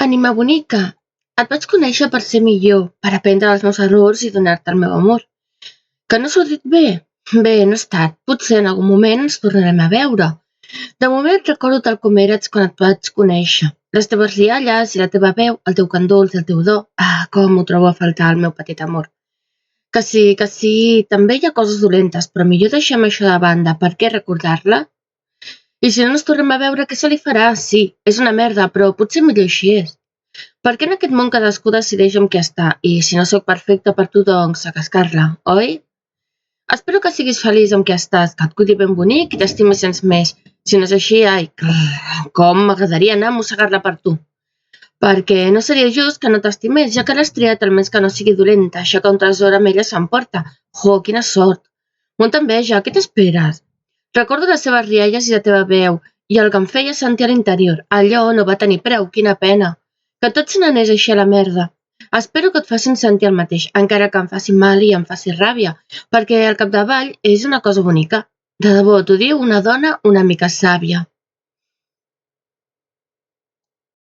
Ànima bonica, et vaig conèixer per ser millor, per aprendre dels meus errors i donar-te el meu amor. Que no ha sortit bé? Bé, no ha estat. Potser en algun moment ens tornarem a veure. De moment recordo tal com eres quan et vaig conèixer. Les teves rialles i la teva veu, el teu cant dolç i el teu do. Ah, com ho trobo a faltar, el meu petit amor. Que sí, també hi ha coses dolentes, però millor deixem això de banda. Per què recordar-la? I si no ens tornem a veure, què se li farà? Sí, és una merda, però potser millor així és. Perquè en aquest món cadascú decideix amb què està, i si no sóc perfecta per tu, doncs a cascar-la, oi? Espero que siguis feliç amb què estàs, que et cuidi ben bonic i t'estimis sense més. Si no és així, ai, com m'agradaria anar a mossegar-la per tu. Perquè no seria just que no t'estimés, ja que l'has triat almenys que no sigui dolenta, això que un tresor amb ella s'emporta. Jo, quina sort! Molta enveja, què t'esperes? Recordo les seves rialles i la teva veu, i el que em feia sentir a l'interior. Allò no va tenir preu, quina pena. Que tot se n'anés així a la merda. Espero que et facin sentir el mateix, encara que em faci mal i em faci ràbia, perquè al capdavall és una cosa bonica. De debò, t'ho diu una dona una mica sàvia.